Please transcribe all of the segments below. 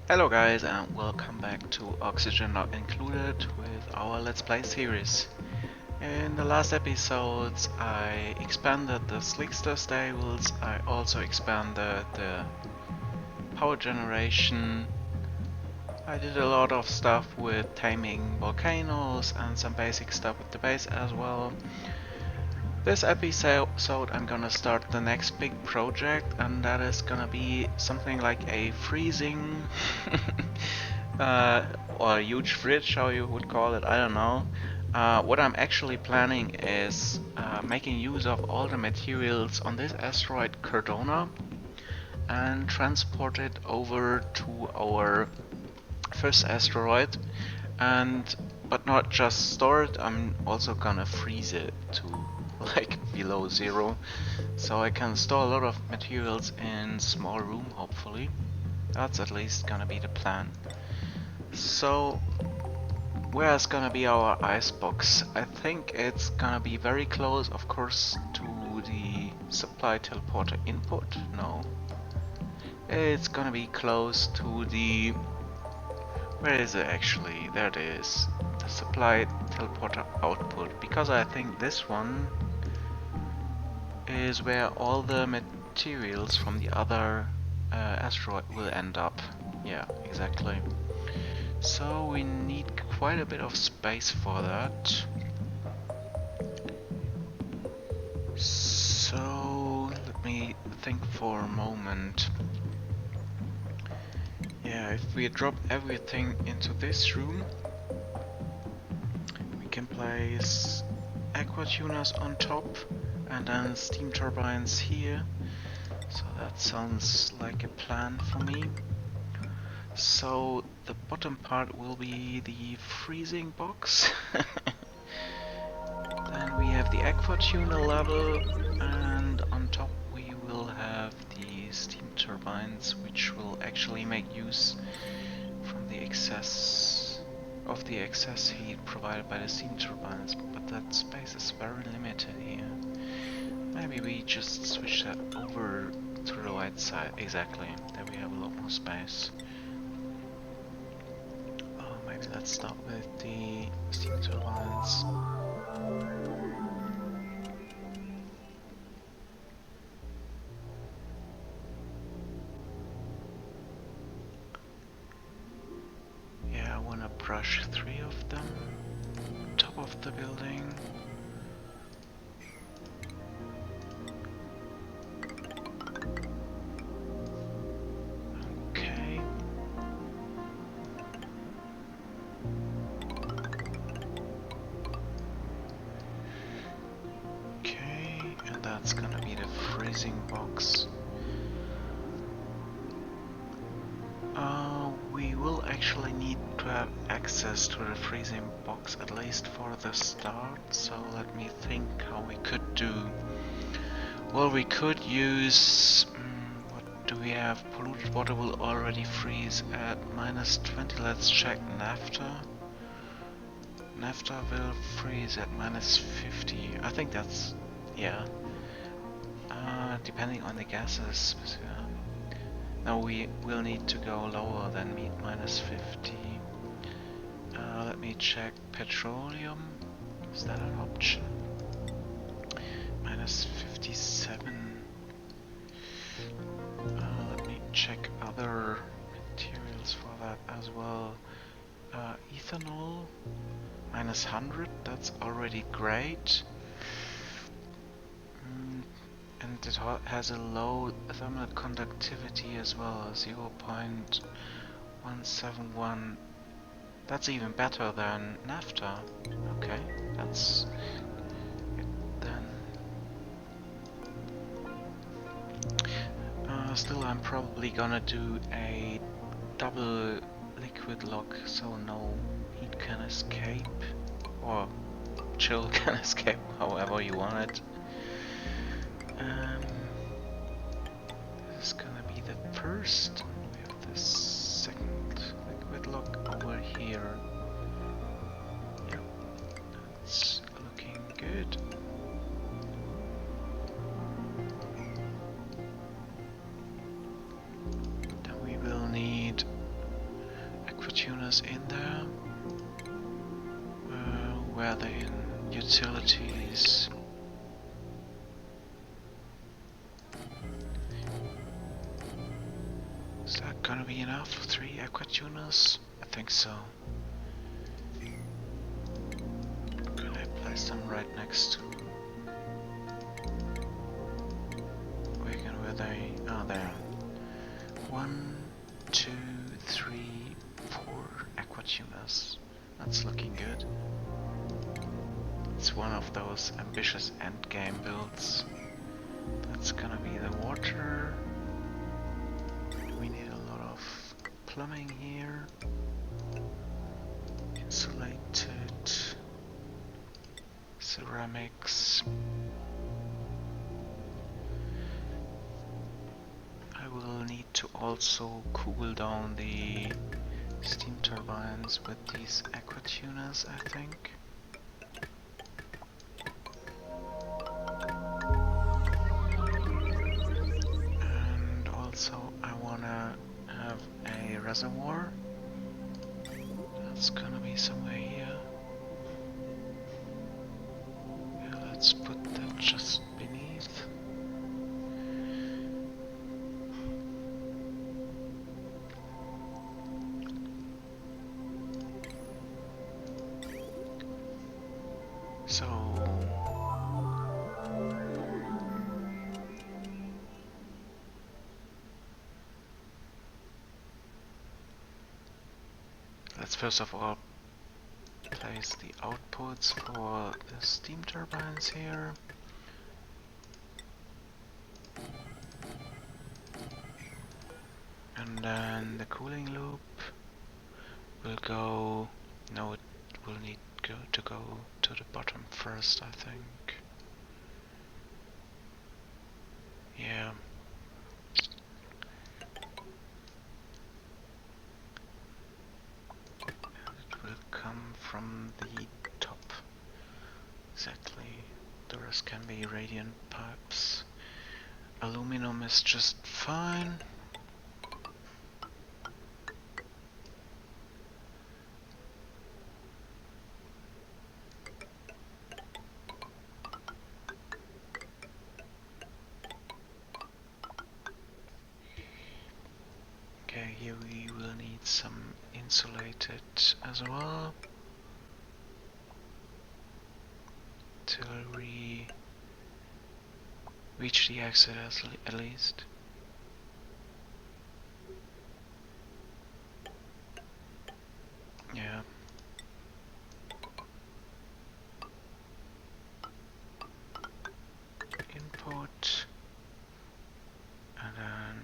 Hello guys and welcome back to Oxygen Not Included with our Let's Play series. In the last episodes I expanded the Slickster stables, I also expanded the power generation. I did a lot of stuff with taming volcanoes and some basic stuff with the base as well. This episode I'm gonna start the next big project, and that is gonna be something like a freezing uh, or a huge fridge, how you would call it, I don't know. What I'm actually planning is making use of all the materials on this asteroid Cardona and transport it over to our first asteroid, and but not just store it, I'm also gonna freeze it to like below zero, so I can store a lot of materials in small room, hopefully. That's at least gonna be the plan. So where's gonna be our icebox? I think it's gonna be very close, of course, to the supply teleporter input. No, it's gonna be close to the... where is it actually? There it is. The supply teleporter output, because I think this one is where all the materials from the other asteroid will end up. Yeah, exactly. So we need quite a bit of space for that. So let me think for a moment. Yeah, if we drop everything into this room, we can place aqua tuners on top and then steam turbines here. So that sounds like a plan for me. So the bottom part will be the freezing box. Then we have the aqua tuner level, and on top we will have the steam turbines, which will actually make use from the excess heat provided by the steam turbines, but that space is very limited here. Maybe we just switch that over to the right side. Exactly, there we have a lot more space. Oh, maybe let's start with the steam turbines. Yeah, I wanna brush 3 of them on top of the building. Okay. Okay, and that's gonna be the freezing box. We will actually need to have access to the freezing box, at least for the start, so let me think how we could do. Well, we could use... what do we have? Polluted water will already freeze at -20. Let's check naphtha. Naphtha will freeze at -50. I think that's... yeah. Depending on the gases. Now we will need to go lower than -50. Let me check petroleum. Is that an option? -57. Let me check other materials for that as well. Ethanol, -100. That's already great. And it has a low thermal conductivity as well, 0.171. That's even better than naphtha. Okay, that's it then. Still, I'm probably gonna do a double liquid lock, so no heat can escape, or chill can escape, however you want it. This is gonna be the first. We have the second liquid lock over here. Yep, that's looking good. Then we will need tuners in there. Where are they in utilities? Is that gonna be enough? 3 aqua tuners? I think so. Can I place them right next to Wagon where they are there? 1, 2, 3, 4 aqua tuners. That's looking good. It's one of those ambitious endgame builds. That's gonna be the water. We need a lot of plumbing here. Insulated ceramics. I will need to also cool down the steam turbines with these aqua tuners, I think. And also I wanna have a reservoir. That's gonna be somewhere here. Yeah, let's put that just beneath. So let's first of all place the outputs for the steam turbines here. And then the cooling loop will go, no, it will need to go to the bottom first, I think. Yeah. It will come from the top. Exactly. The rest can be radiant pipes. Aluminum is just fine. Okay, here we will need some insulated as well. Till we reach the exit at least. Yeah. Input. And then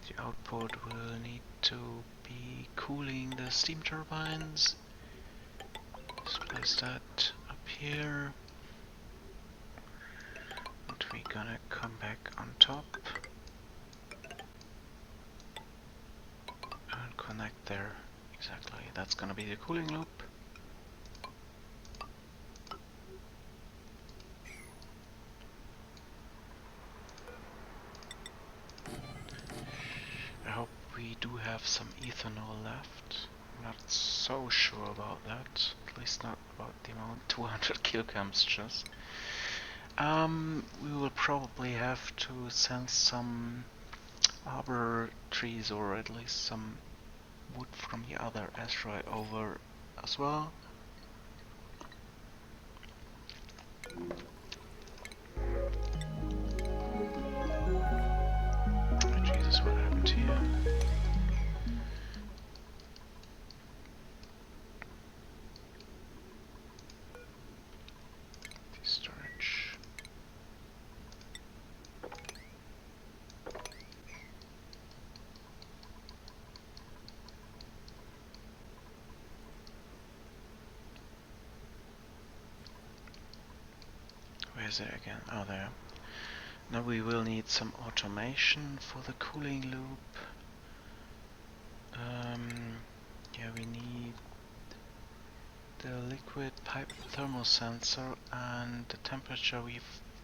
the output will need to be cooling the steam turbines. Let's place that up here. And we're gonna come back on top and connect there. Exactly, that's gonna be the cooling loop. I hope we do have some ethanol left. I'm not so sure about that. At least not about the amount. 200 kilograms just. We will probably have to send some arbor trees or at least some wood from the other asteroid over as well. Oh, Jesus, what happened here? The storage. Where is it again? Oh, there. Now we will need some automation for the cooling loop. Yeah, we need the liquid pipe thermal sensor, and the temperature we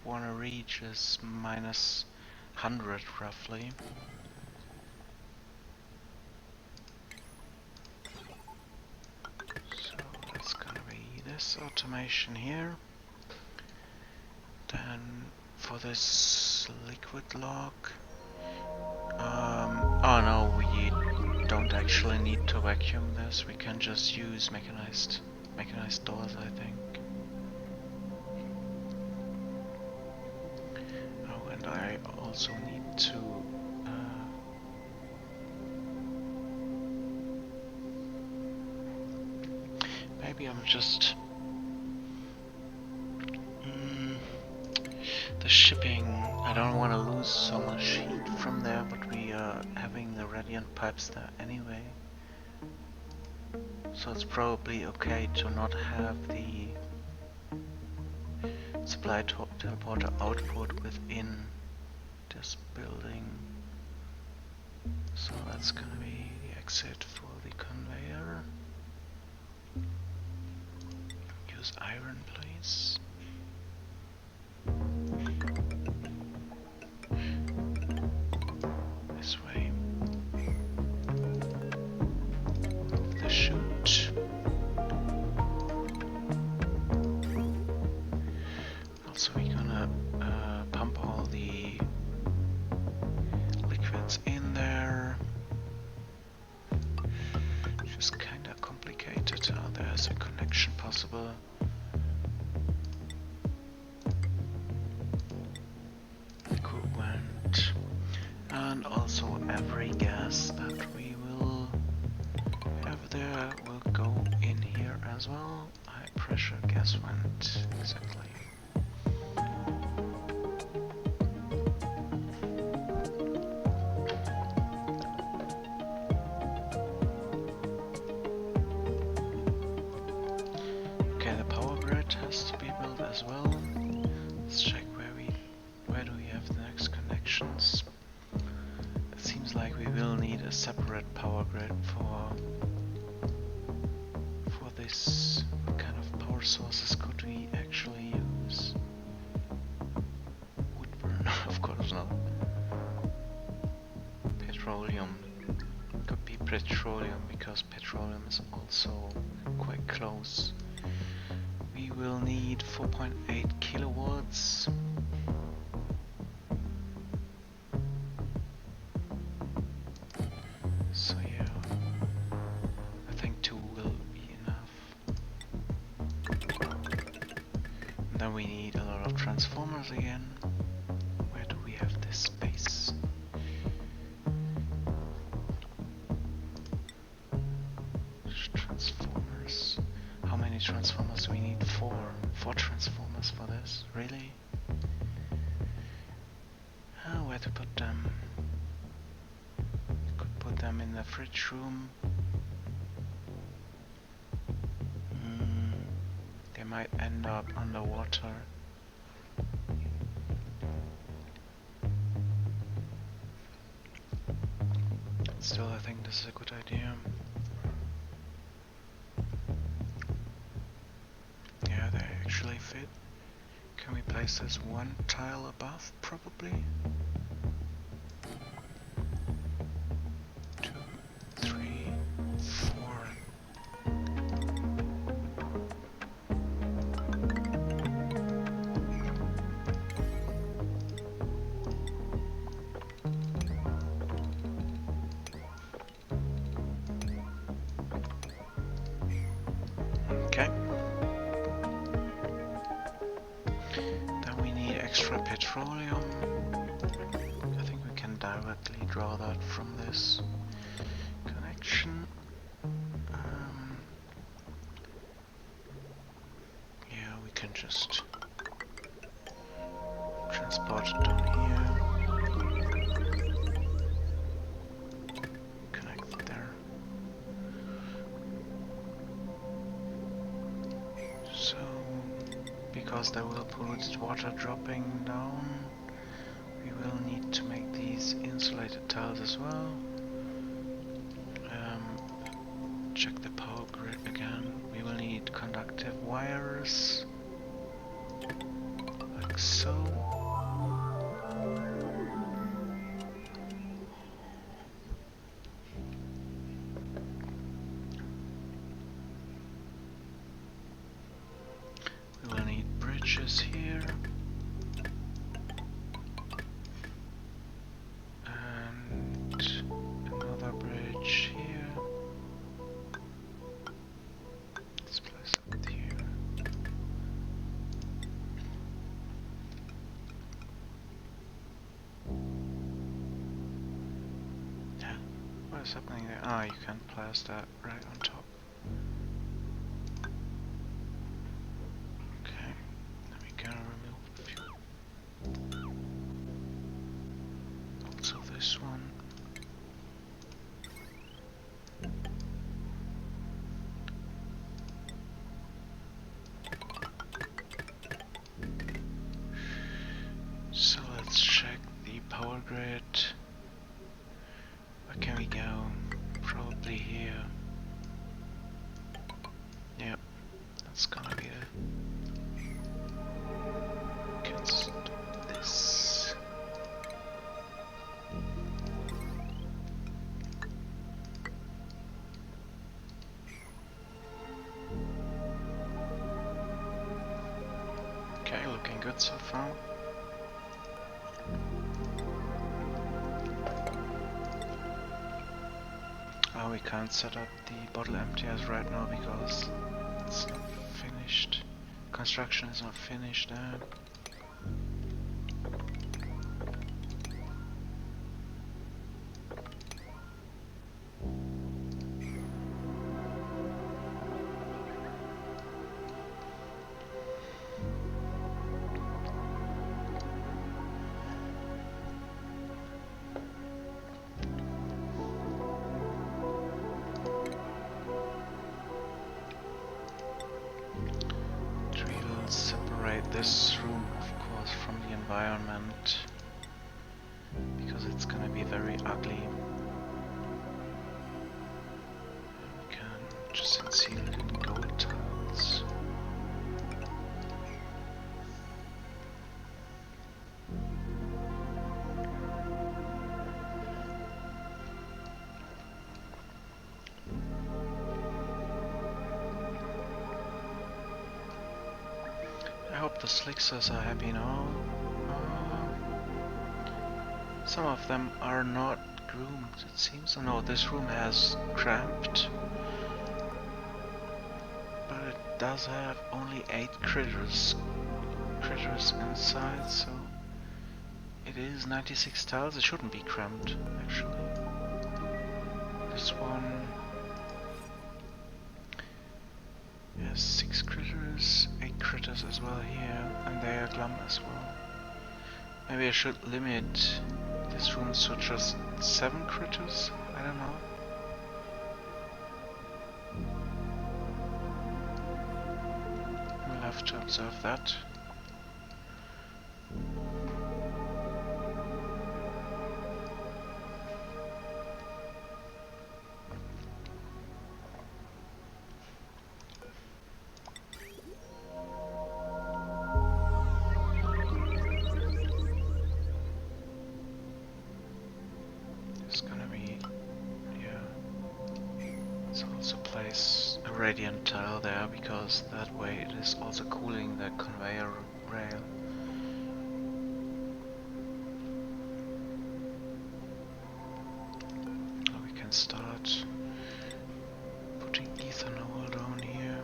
want to reach is -100 roughly. this automation here. Then for this liquid lock, oh no, we don't actually need to vacuum this. We can just use mechanized doors, I think. Oh, and I also need to maybe I'm just the shipping. I don't want to lose so much heat from there, but we are having the radiant pipes there anyway. So it's probably okay to not have the supply teleporter output within this building. So that's gonna be the exit for the conveyor. Use iron, please. This way. Move the chute. Also, we're gonna pump all the liquids in there. Just kinda complicated. Oh, there's a connection possible. Coolant. And also every gas that we will have there will go in here as well. High pressure gas vent, exactly. Okay, the power grid has to be built as well. Let's check where do we have the next connections. It seems like we will need a separate power grid for this. What kind of power sources could we actually use? Wood burn, of course not. Petroleum. Could be petroleum because petroleum is also quite close. We will need 4.8 kilowatts. So yeah, I think 2 will be enough. And then we need a lot of transformers again. Where do we have this space? Transformers. How many transformers do we need? 4. 4 transformers for this? Really? Where to put them? Could put them in the fridge room. They might end up underwater. Still, I think this is a good idea. Yeah, they actually fit. Can we place this one tile above? Probably. 2, 3, 4. Okay. Then we need extra petroleum. I think we can directly draw that from this connection. Yeah, we can just transport it down here. Connect there. So, because there will polluted water dropping down, we will need to make these insulated tiles as well. Check the power grid again. We will need conductive wires, like so. What is happening there? Ah, you can place that right on top. Okay, then we can remove a few. Also this one. So let's check the power grid. Where can we go? Probably here. Yep, that's gonna be it. Can stop this. Okay, looking good so far. Oh, we can't set up the bottle emptiers right now because it's not finished. Construction is not finished there. We'll separate this room, of course, from the environment because it's gonna be very ugly. We can just seal it in gold tiles. I hope the slicksters are happy now. Some of them are not groomed, it seems. Oh no, this room has cramped. But it does have only 8 critters inside, so it is 96 tiles. It shouldn't be cramped, actually. This one has 6 critters, 8 critters as well here, and they are glum as well. Maybe I should limit this room to just 7 critters? I don't know. We'll have to observe that. It's gonna be, yeah. Let's also place a radiant tile there because that way it is also cooling the conveyor rail. We can start putting ethanol down here.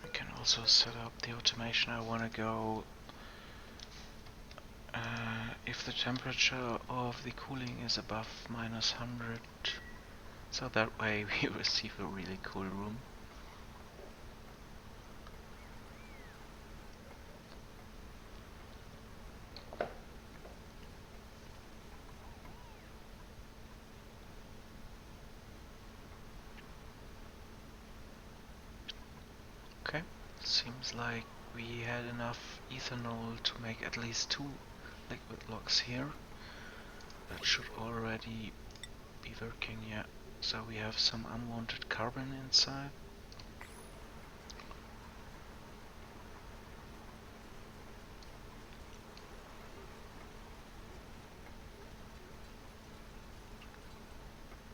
We can also set up the automation. I want to go if the temperature of the cooling is above -100, so that way we receive a really cool room. Okay, seems like we had enough ethanol to make at least 2 liquid logs here. That should already be working, yeah. So we have some unwanted carbon inside.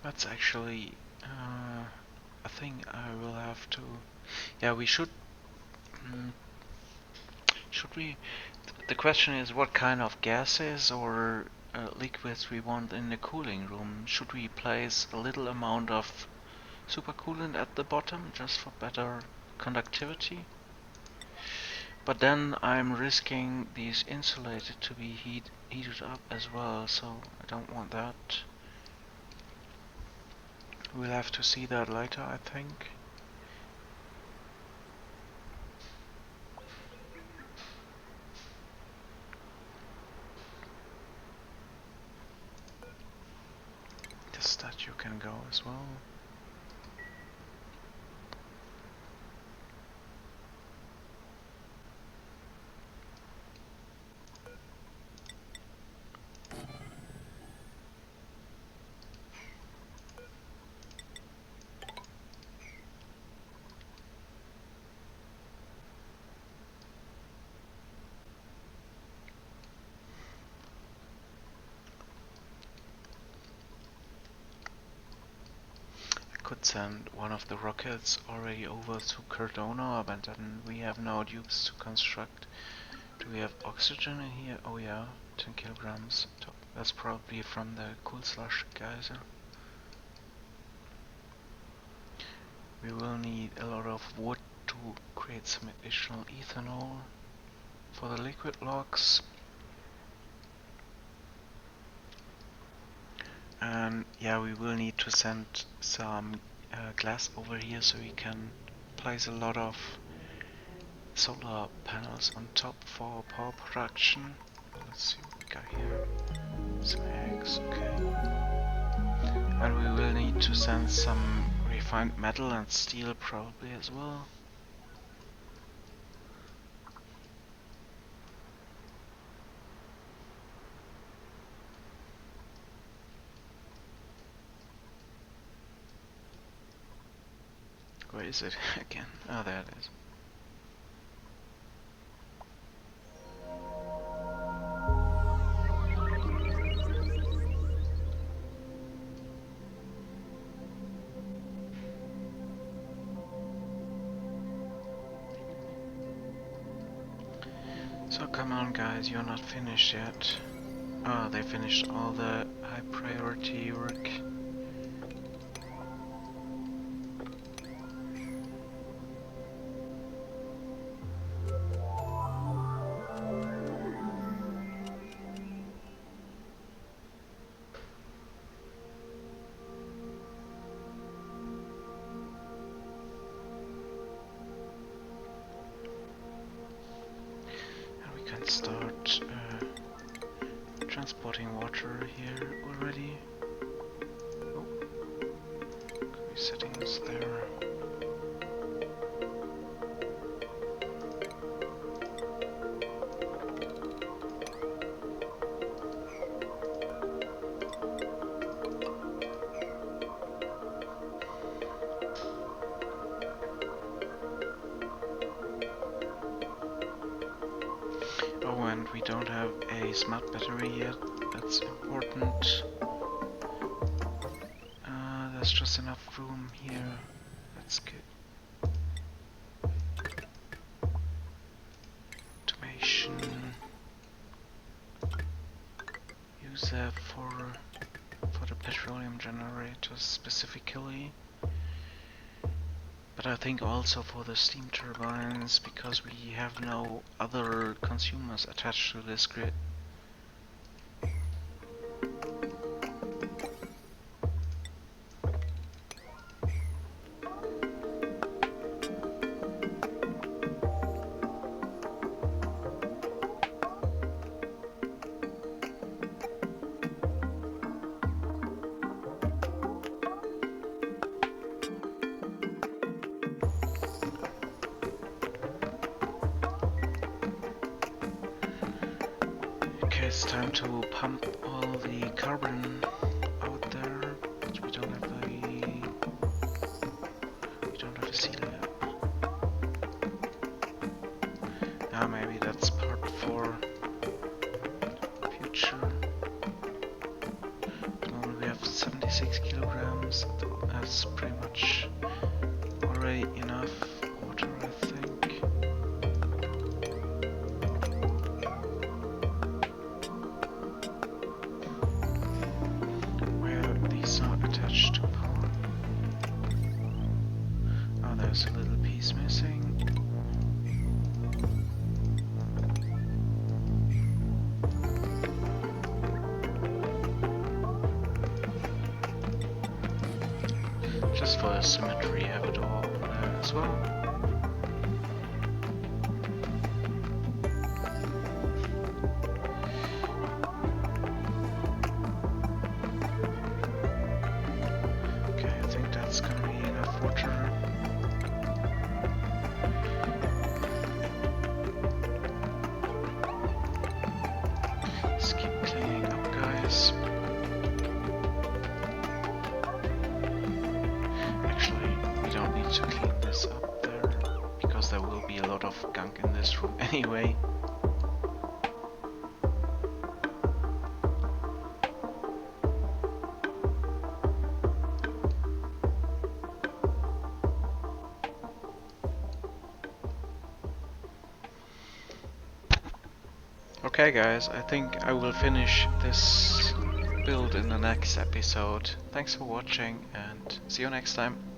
That's actually a thing I will have to... Yeah, we should... should we... The question is what kind of gases or liquids we want in the cooling room. Should we place a little amount of supercoolant at the bottom just for better conductivity? But then I'm risking these insulated to be heated up as well, so I don't want that. We'll have to see that later, I think. The statue can go as well. Could send one of the rockets already over to Cardona, but then we have no tubes to construct. Do we have oxygen in here? Oh yeah, 10 kilograms. That's probably from the cool slush geyser. We will need a lot of wood to create some additional ethanol for the liquid logs. And yeah, we will need to send some glass over here so we can place a lot of solar panels on top for power production. Let's see what we got here. Some eggs, okay. And we will need to send some refined metal and steel probably as well. Where is it again? Oh, there it is. So come on guys, you're not finished yet. Oh, they finished all the high priority work. Start transporting water here already. Oh, could be settings there. Oh, and we don't have a smart battery yet. That's important. There's just enough room here. That's good. Automation. Use that for the petroleum generators specifically. But I think also for the steam turbines, because we have no other consumers attached to this grid. It's time to pump all the carbon out there, but we don't have a seal yet. Ah, maybe that's part for future. At the moment we have 76 kilograms. That's pretty much already enough water, I think. for the symmetry, have it all there as well. Okay, I think that's gonna be enough water. Let's keep cleaning up, guys. Actually, we don't need to clean this up there, because there will be a lot of gunk in this room anyway. Okay guys, I think I will finish this build in the next episode. Thanks for watching and see you next time.